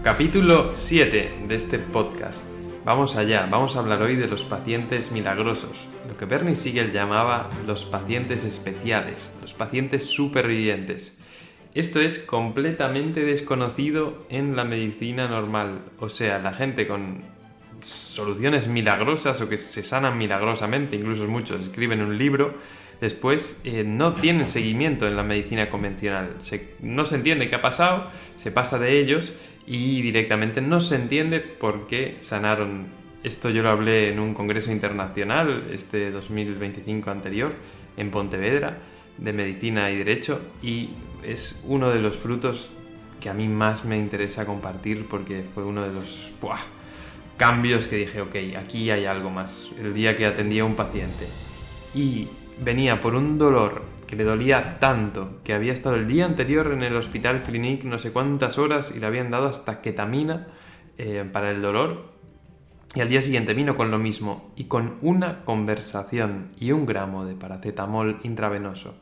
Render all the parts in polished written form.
Capítulo 7 de este podcast. Vamos allá, vamos a hablar hoy de los pacientes milagrosos, lo que Bernie Siegel llamaba los pacientes especiales, los pacientes supervivientes. Esto es completamente desconocido en la medicina normal, o sea, la gente con soluciones milagrosas o que se sanan milagrosamente, incluso muchos escriben un libro, después no tienen seguimiento en la medicina convencional. No se entiende qué ha pasado, se pasa de ellos y directamente no se entiende por qué sanaron. Esto yo lo hablé en un congreso internacional, este 2025 anterior, en Pontevedra, de Medicina y Derecho, y es uno de los frutos que a mí más me interesa compartir porque fue uno de los cambios que dije, ok, aquí hay algo más. El día que atendí a un paciente y venía por un dolor que le dolía tanto que había estado el día anterior en el hospital Clinic no sé cuántas horas y le habían dado hasta ketamina para el dolor, y al día siguiente vino con lo mismo y con una conversación y 1 gramo de paracetamol intravenoso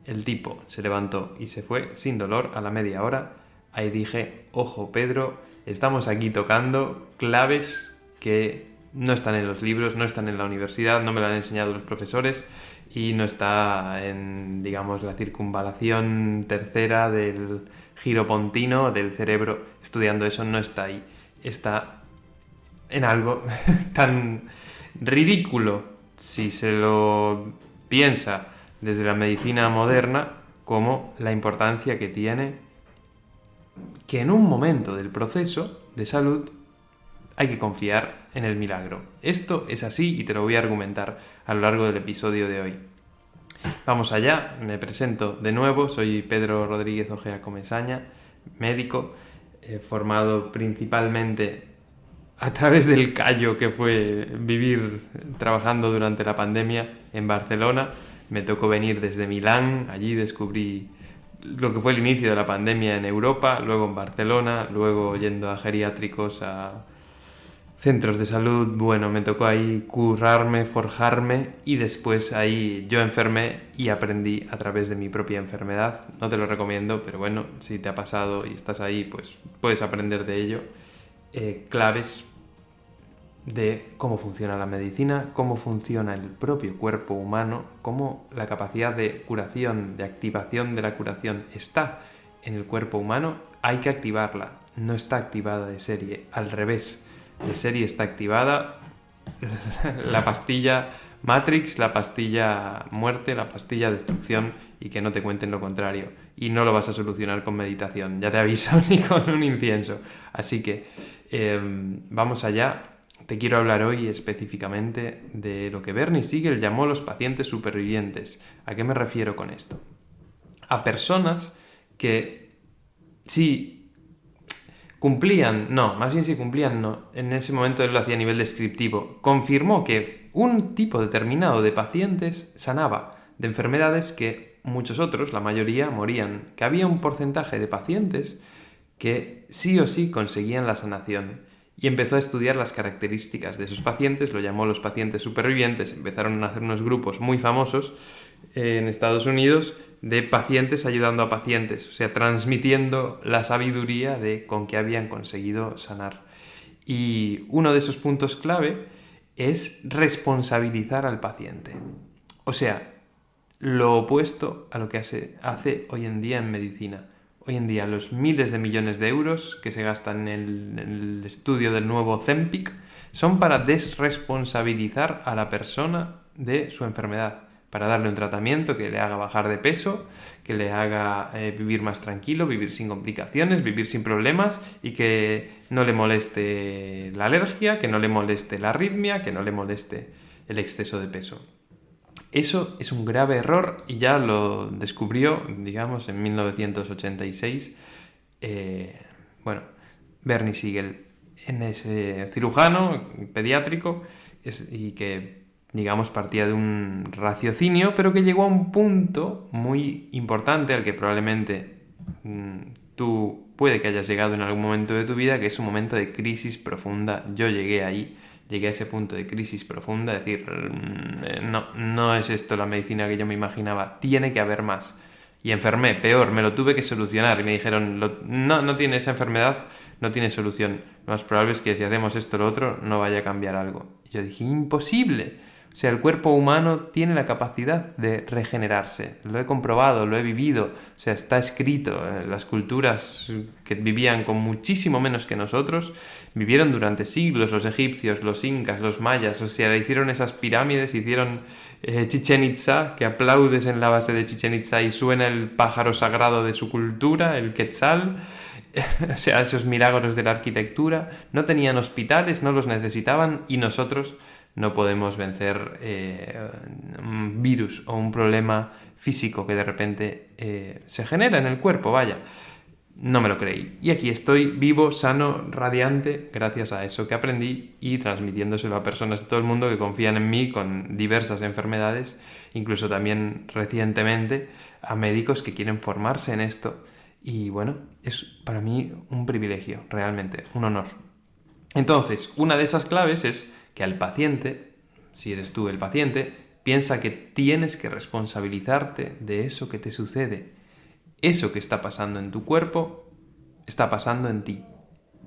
el tipo se levantó y se fue sin dolor a la media hora. Ahí dije, ojo Pedro, estamos aquí tocando claves que no están en los libros, no están en la universidad, no me lo han enseñado los profesores y no está en, digamos, la circunvalación tercera del giro pontino del cerebro. Estudiando eso no está ahí, está en algo tan ridículo si se lo piensa desde la medicina moderna como la importancia que tiene que en un momento del proceso de salud hay que confiar en el milagro. Esto es así y te lo voy a argumentar a lo largo del episodio de hoy. Vamos allá, me presento de nuevo, soy Pedro Rodríguez Ojea Comesaña, médico, formado principalmente a través del callo que fue vivir trabajando durante la pandemia en Barcelona. Me tocó venir desde Milán, allí descubrí lo que fue el inicio de la pandemia en Europa, luego en Barcelona, luego yendo a geriátricos, a centros de salud. Bueno, me tocó ahí currarme, forjarme y después ahí yo enfermé y aprendí a través de mi propia enfermedad. No te lo recomiendo, pero bueno, si te ha pasado y estás ahí, pues puedes aprender de ello. Claves de cómo funciona la medicina, cómo funciona el propio cuerpo humano, cómo la capacidad de curación, de activación de la curación está en el cuerpo humano. Hay que activarla, no está activada de serie, al revés, de serie está activada la pastilla Matrix, la pastilla muerte, la pastilla destrucción, y que no te cuenten lo contrario. Y no lo vas a solucionar con meditación, ya te aviso, ni con un incienso. Así que vamos allá. Te quiero hablar hoy específicamente de lo que Bernie Siegel llamó los pacientes supervivientes. ¿A qué me refiero con esto? A personas que sí cumplían, no, más bien si cumplían, no. En ese momento él lo hacía a nivel descriptivo. Confirmó que un tipo determinado de pacientes sanaba de enfermedades que muchos otros, la mayoría, morían. Que había un porcentaje de pacientes que sí o sí conseguían la sanación. Y empezó a estudiar las características de esos pacientes, lo llamó los pacientes supervivientes. Empezaron a hacer unos grupos muy famosos en Estados Unidos de pacientes ayudando a pacientes, o sea, transmitiendo la sabiduría de con qué habían conseguido sanar. Y uno de esos puntos clave es responsabilizar al paciente. O sea, lo opuesto a lo que hace hoy en día en medicina. Hoy en día los miles de millones de euros que se gastan en el estudio del nuevo Ozempic son para desresponsabilizar a la persona de su enfermedad, para darle un tratamiento que le haga bajar de peso, que le haga vivir más tranquilo, vivir sin complicaciones, vivir sin problemas y que no le moleste la alergia, que no le moleste la arritmia, que no le moleste el exceso de peso. Eso es un grave error y ya lo descubrió, digamos, en 1986, Bernie Siegel, en ese cirujano pediátrico y que, digamos, partía de un raciocinio, pero que llegó a un punto muy importante al que probablemente tú puede que hayas llegado en algún momento de tu vida, que es un momento de crisis profunda. Yo llegué ahí. Llegué a ese punto de crisis profunda, decir, no es esto la medicina que yo me imaginaba, tiene que haber más. Y enfermé, peor, me lo tuve que solucionar y me dijeron, no tiene esa enfermedad, no tiene solución. Lo más probable es que si hacemos esto o lo otro no vaya a cambiar algo. Y yo dije, imposible. O sea, el cuerpo humano tiene la capacidad de regenerarse. Lo he comprobado, lo he vivido. O sea, está escrito. Las culturas que vivían con muchísimo menos que nosotros vivieron durante siglos. Los egipcios, los incas, los mayas. O sea, hicieron esas pirámides, hicieron Chichén Itzá, que aplaudes en la base de Chichén Itzá y suena el pájaro sagrado de su cultura, el quetzal. O sea, esos milagros de la arquitectura. No tenían hospitales, no los necesitaban y nosotros no podemos vencer un virus o un problema físico que de repente se genera en el cuerpo, vaya. No me lo creí. Y aquí estoy vivo, sano, radiante, gracias a eso que aprendí y transmitiéndoselo a personas de todo el mundo que confían en mí con diversas enfermedades, incluso también recientemente a médicos que quieren formarse en esto. Y bueno, es para mí un privilegio, realmente, un honor. Entonces, una de esas claves es que al paciente, si eres tú el paciente, piensa que tienes que responsabilizarte de eso que te sucede. Eso que está pasando en tu cuerpo, está pasando en ti.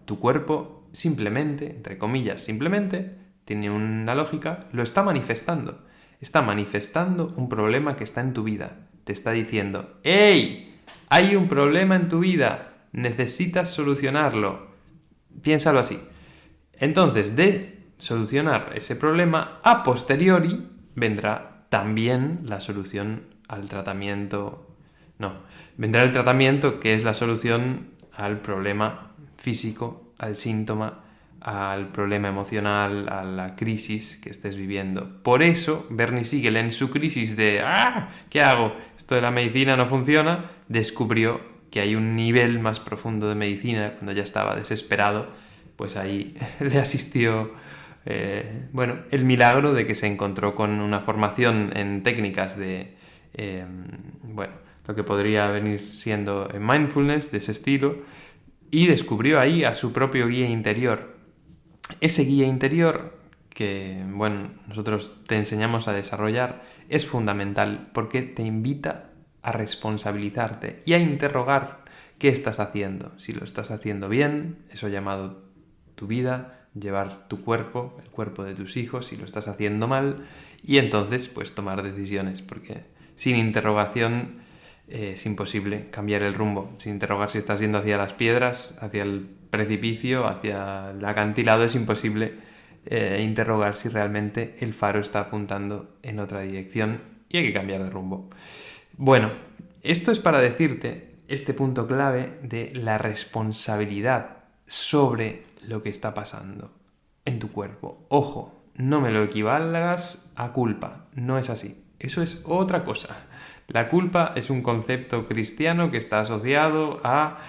Tu cuerpo simplemente, entre comillas, simplemente, tiene una lógica, lo está manifestando. Está manifestando un problema que está en tu vida. Te está diciendo, ¡hey! Hay un problema en tu vida, necesitas solucionarlo. Piénsalo así. Entonces, de solucionar ese problema, a posteriori vendrá también la solución al tratamiento. No, vendrá el tratamiento que es la solución al problema físico, al síntoma, al problema emocional, a la crisis que estés viviendo. Por eso, Bernie Siegel en su crisis de ¿qué hago? Esto de la medicina no funciona, descubrió que hay un nivel más profundo de medicina cuando ya estaba desesperado. Pues ahí le asistió el milagro de que se encontró con una formación en técnicas de, lo que podría venir siendo mindfulness, de ese estilo, y descubrió ahí a su propio guía interior. Ese guía interior que, nosotros te enseñamos a desarrollar es fundamental porque te invita a responsabilizarte y a interrogar qué estás haciendo. Si lo estás haciendo bien, eso llamado tu vida, llevar tu cuerpo, el cuerpo de tus hijos, si lo estás haciendo mal, y entonces pues tomar decisiones, porque sin interrogación es imposible cambiar el rumbo. Sin interrogar si estás yendo hacia las piedras, hacia el precipicio, hacia el acantilado, es imposible interrogar si realmente el faro está apuntando en otra dirección y hay que cambiar de rumbo. Bueno, esto es para decirte este punto clave de la responsabilidad sobre lo que está pasando en tu cuerpo. Ojo, no me lo equivalgas a culpa, no es así. Eso es otra cosa. La culpa es un concepto cristiano que está asociado a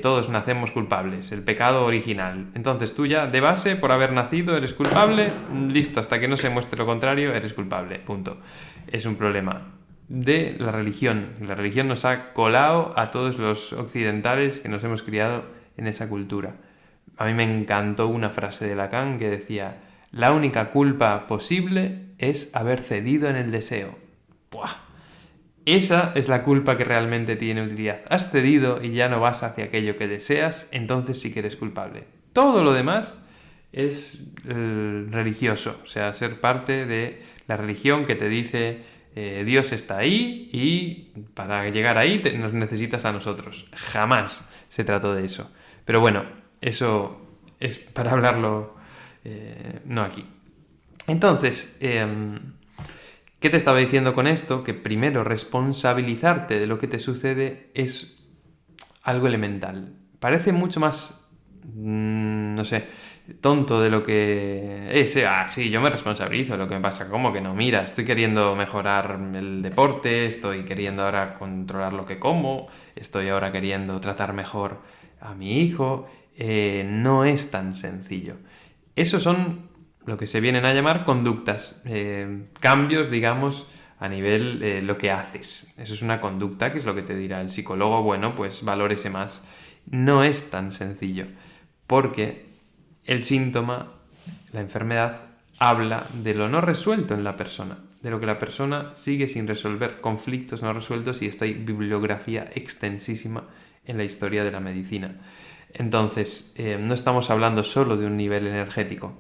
todos nacemos culpables, el pecado original. Entonces tú ya de base, por haber nacido, eres culpable, listo, hasta que no se muestre lo contrario, eres culpable, punto. Es un problema de la religión. La religión nos ha colado a todos los occidentales que nos hemos criado en esa cultura. A mí me encantó una frase de Lacan que decía: la única culpa posible es haber cedido en el deseo. ¡Buah! Esa es la culpa que realmente tiene utilidad. Has cedido y ya no vas hacia aquello que deseas, entonces sí que eres culpable. Todo lo demás es religioso, o sea, ser parte de la religión que te dice Dios está ahí y para llegar ahí nos necesitas a nosotros. Jamás se trató de eso. Pero bueno, eso es para hablarlo, no aquí. Entonces, ¿qué te estaba diciendo con esto? Que primero responsabilizarte de lo que te sucede es algo elemental. Parece mucho más, tonto de lo que es. Sí, yo me responsabilizo de lo que me pasa. ¿Cómo que no? Mira, estoy queriendo mejorar el deporte, estoy queriendo ahora controlar lo que como, estoy ahora queriendo tratar mejor a mi hijo. No es tan sencillo. Esos son lo que se vienen a llamar conductas, cambios, digamos, a nivel lo que haces. Eso es una conducta, que es lo que te dirá el psicólogo, bueno, pues valórese más. No es tan sencillo, porque el síntoma, la enfermedad, habla de lo no resuelto en la persona. de lo que la persona sigue sin resolver, conflictos no resueltos, y esto hay bibliografía extensísima en la historia de la medicina. Entonces, no estamos hablando solo de un nivel energético.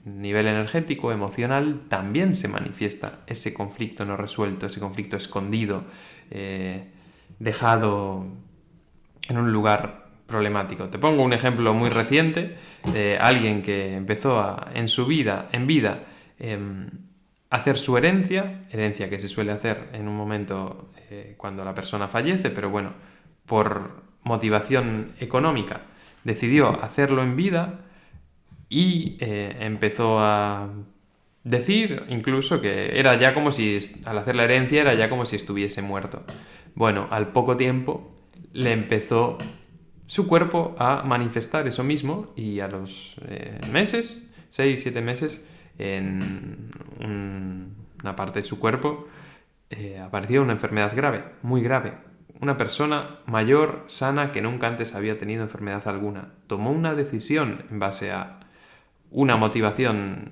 Nivel energético, emocional, también se manifiesta ese conflicto no resuelto, ese conflicto escondido, dejado en un lugar problemático. Te pongo un ejemplo muy reciente de alguien que empezó en vida, hacer su herencia que se suele hacer en un momento cuando la persona fallece, pero bueno, por motivación económica decidió hacerlo en vida y empezó a decir incluso que era ya como si, al hacer la herencia, era ya como si estuviese muerto. Bueno, al poco tiempo le empezó su cuerpo a manifestar eso mismo, y a los meses, 6-7 meses, en una parte de su cuerpo apareció una enfermedad grave, muy grave. Una persona mayor, sana, que nunca antes había tenido enfermedad alguna, tomó una decisión en base a una motivación,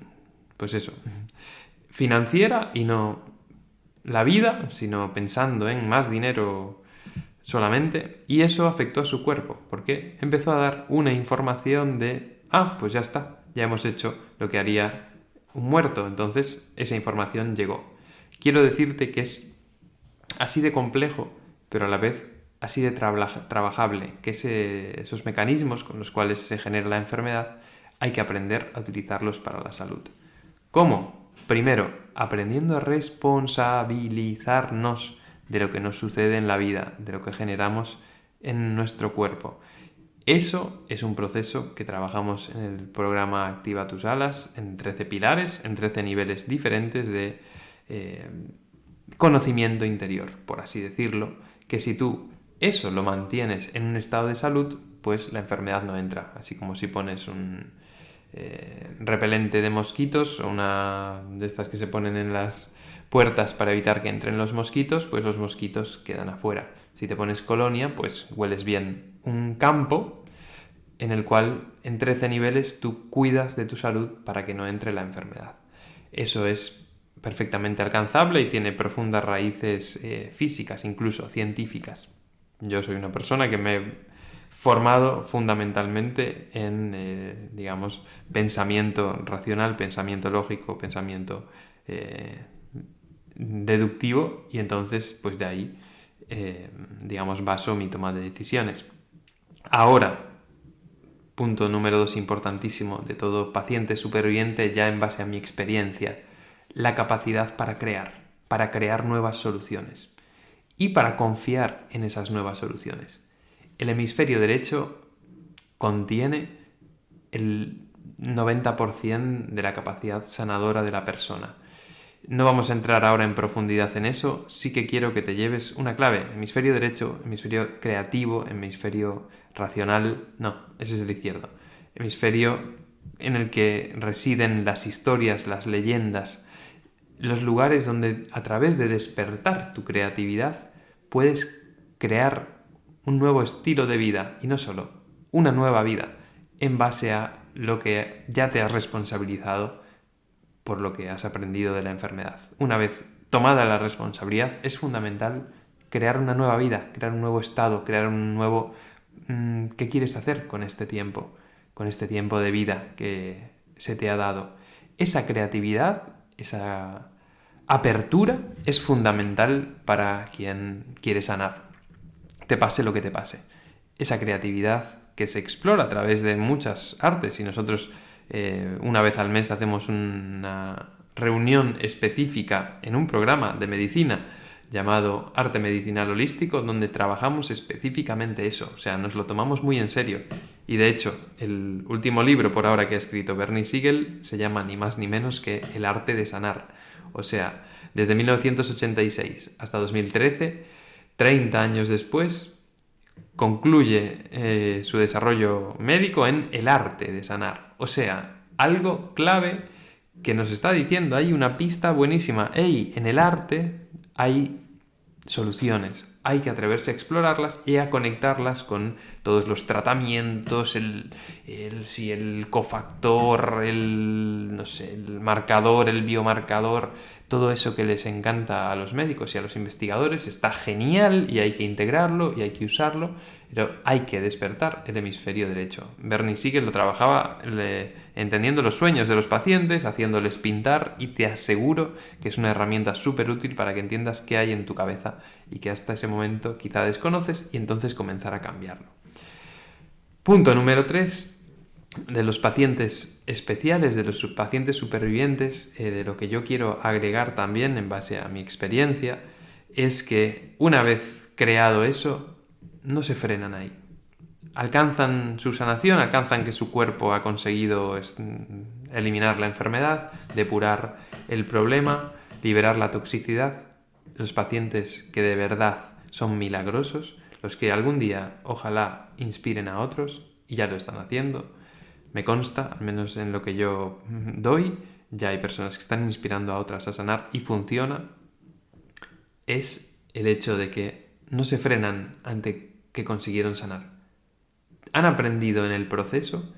pues eso, financiera, y no la vida, sino pensando en más dinero solamente, y eso afectó a su cuerpo, porque empezó a dar una información de, pues ya está, ya hemos hecho lo que haría un muerto, entonces esa información llegó. Quiero decirte que es así de complejo, pero a la vez así de trabajable, que esos mecanismos con los cuales se genera la enfermedad hay que aprender a utilizarlos para la salud. ¿Cómo? Primero, aprendiendo a responsabilizarnos de lo que nos sucede en la vida, de lo que generamos en nuestro cuerpo. Eso es un proceso que trabajamos en el programa Activa tus alas, en 13 pilares, en 13 niveles diferentes de conocimiento interior, por así decirlo, que si tú eso lo mantienes en un estado de salud, pues la enfermedad no entra. Así como si pones un repelente de mosquitos, o una de estas que se ponen en las puertas para evitar que entren los mosquitos, pues los mosquitos quedan afuera. Si te pones colonia, pues hueles bien. Un campo en el cual en 13 niveles tú cuidas de tu salud para que no entre la enfermedad. Eso es perfectamente alcanzable y tiene profundas raíces físicas, incluso científicas. Yo soy una persona que me he formado fundamentalmente en, pensamiento racional, pensamiento lógico, pensamiento deductivo, y entonces, pues de ahí, baso mi toma de decisiones. Ahora, punto número 2 importantísimo de todo paciente superviviente, ya en base a mi experiencia, la capacidad para crear nuevas soluciones y para confiar en esas nuevas soluciones. El hemisferio derecho contiene el 90% de la capacidad sanadora de la persona. No vamos a entrar ahora en profundidad en eso, sí que quiero que te lleves una clave. Hemisferio derecho, hemisferio creativo, hemisferio racional, no, ese es el izquierdo. Hemisferio en el que residen las historias, las leyendas, los lugares donde a través de despertar tu creatividad puedes crear un nuevo estilo de vida, y no solo, una nueva vida, en base a lo que ya te has responsabilizado por lo que has aprendido de la enfermedad. Una vez tomada la responsabilidad, es fundamental crear una nueva vida, crear un nuevo estado, crear un nuevo... ¿Qué quieres hacer con este tiempo de vida que se te ha dado? Esa creatividad, esa apertura es fundamental para quien quiere sanar, te pase lo que te pase. Esa creatividad que se explora a través de muchas artes, y nosotros una vez al mes hacemos una reunión específica en un programa de medicina llamado Arte Medicinal Holístico, donde trabajamos específicamente eso, o sea, nos lo tomamos muy en serio. Y de hecho, el último libro por ahora que ha escrito Bernie Siegel se llama ni más ni menos que El arte de sanar. O sea, desde 1986 hasta 2013, 30 años después, concluye su desarrollo médico en el arte de sanar. O sea, algo clave que nos está diciendo, hay una pista buenísima. En el arte hay soluciones, hay que atreverse a explorarlas y a conectarlas con todos los tratamientos, el cofactor, el marcador, el biomarcador, todo eso que les encanta a los médicos y a los investigadores. Está genial y hay que integrarlo y hay que usarlo, pero hay que despertar el hemisferio derecho. Bernie Siegel lo trabajaba entendiendo los sueños de los pacientes, haciéndoles pintar, y te aseguro que es una herramienta súper útil para que entiendas qué hay en tu cabeza y que hasta ese momento quizá desconoces, y entonces comenzar a cambiarlo. Punto número 3. De los pacientes especiales, de los pacientes supervivientes, de lo que yo quiero agregar también en base a mi experiencia, es que una vez creado eso, no se frenan ahí. Alcanzan su sanación, alcanzan que su cuerpo ha conseguido eliminar la enfermedad, depurar el problema, liberar la toxicidad. Los pacientes que de verdad son milagrosos, los que algún día ojalá inspiren a otros, y ya lo están haciendo. Me consta, al menos en lo que yo doy, ya hay personas que están inspirando a otras a sanar y funciona. Es el hecho de que no se frenan ante que consiguieron sanar. Han aprendido en el proceso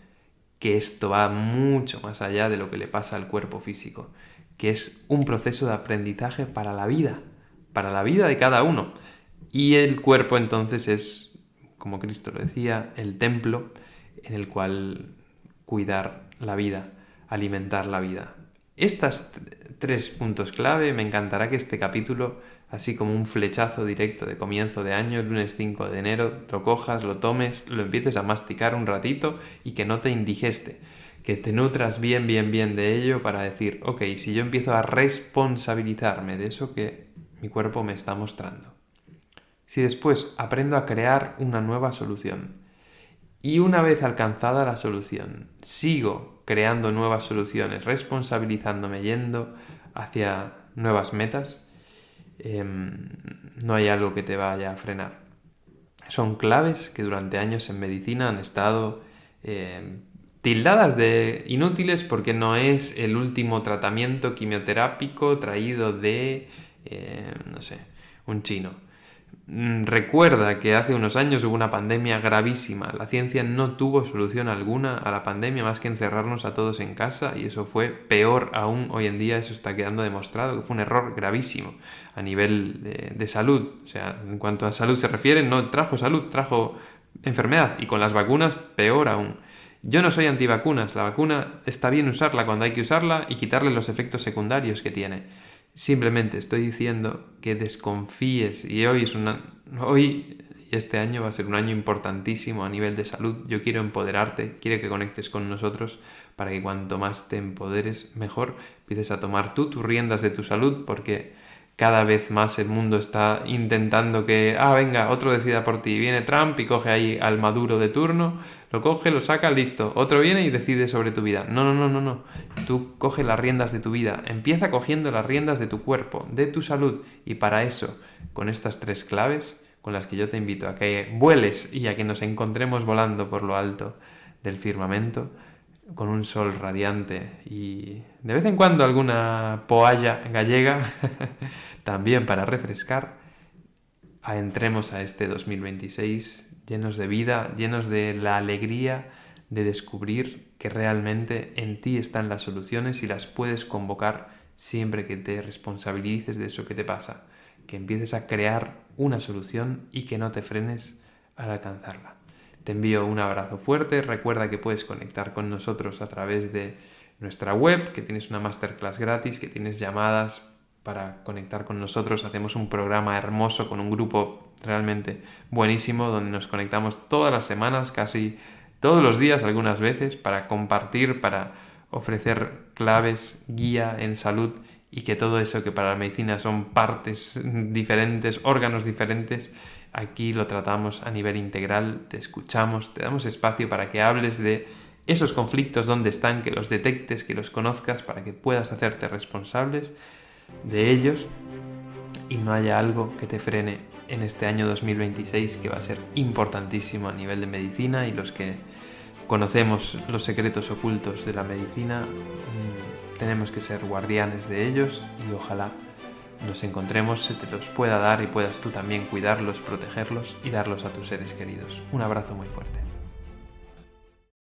que esto va mucho más allá de lo que le pasa al cuerpo físico, que es un proceso de aprendizaje para la vida de cada uno. Y el cuerpo entonces es, como Cristo lo decía, el templo en el cual cuidar la vida, alimentar la vida. Estos 3 puntos clave, me encantará que este capítulo, así como un flechazo directo de comienzo de año, el lunes 5 de enero, lo cojas, lo tomes, lo empieces a masticar un ratito y que no te indigeste, que te nutras bien de ello para decir, ok, si yo empiezo a responsabilizarme de eso que mi cuerpo me está mostrando, si después aprendo a crear una nueva solución, y una vez alcanzada la solución, sigo creando nuevas soluciones, responsabilizándome, yendo hacia nuevas metas, no hay algo que te vaya a frenar. Son claves que durante años en medicina han estado tildadas de inútiles porque no es el último tratamiento quimioterápico traído de, un chino. Recuerda que hace unos años hubo una pandemia gravísima. La ciencia no tuvo solución alguna a la pandemia más que encerrarnos a todos en casa, y eso fue peor aún hoy en día. Eso está quedando demostrado que fue un error gravísimo a nivel de salud. O sea, en cuanto a salud se refiere, no trajo salud, trajo enfermedad, y con las vacunas peor aún. Yo no soy antivacunas. La vacuna está bien usarla cuando hay que usarla y quitarle los efectos secundarios que tiene. Simplemente estoy diciendo que desconfíes, y hoy este año va a ser un año importantísimo a nivel de salud. Yo quiero empoderarte, quiero que conectes con nosotros para que cuanto más te empoderes, mejor. Empieces a tomar tus riendas de tu salud, porque cada vez más el mundo está intentando que, venga, otro decida por ti. Viene Trump y coge ahí al Maduro de turno, lo coge, lo saca, listo. Otro viene y decide sobre tu vida. No. Tú coge las riendas de tu vida. Empieza cogiendo las riendas de tu cuerpo, de tu salud. Y para eso, con estas 3 claves, con las que yo te invito a que vueles y a que nos encontremos volando por lo alto del firmamento, con un sol radiante y de vez en cuando alguna poalla gallega, también para refrescar, entremos a este 2026 llenos de vida, llenos de la alegría de descubrir que realmente en ti están las soluciones y las puedes convocar siempre que te responsabilices de eso que te pasa, que empieces a crear una solución y que no te frenes al alcanzarla. Te envío un abrazo fuerte. Recuerda que puedes conectar con nosotros a través de nuestra web, que tienes una masterclass gratis, que tienes llamadas para conectar con nosotros. Hacemos un programa hermoso con un grupo realmente buenísimo donde nos conectamos todas las semanas, casi todos los días, algunas veces, para compartir, para ofrecer claves, guía en salud, y que todo eso que para la medicina son partes diferentes, órganos diferentes, aquí lo tratamos a nivel integral. Te escuchamos, te damos espacio para que hables de esos conflictos, dónde están, que los detectes, que los conozcas, para que puedas hacerte responsables de ellos y no haya algo que te frene en este año 2026, que va a ser importantísimo a nivel de medicina, y los que conocemos los secretos ocultos de la medicina tenemos que ser guardianes de ellos, y ojalá nos encontremos se te los pueda dar y puedas tú también cuidarlos, protegerlos y darlos a tus seres queridos. Un abrazo muy fuerte.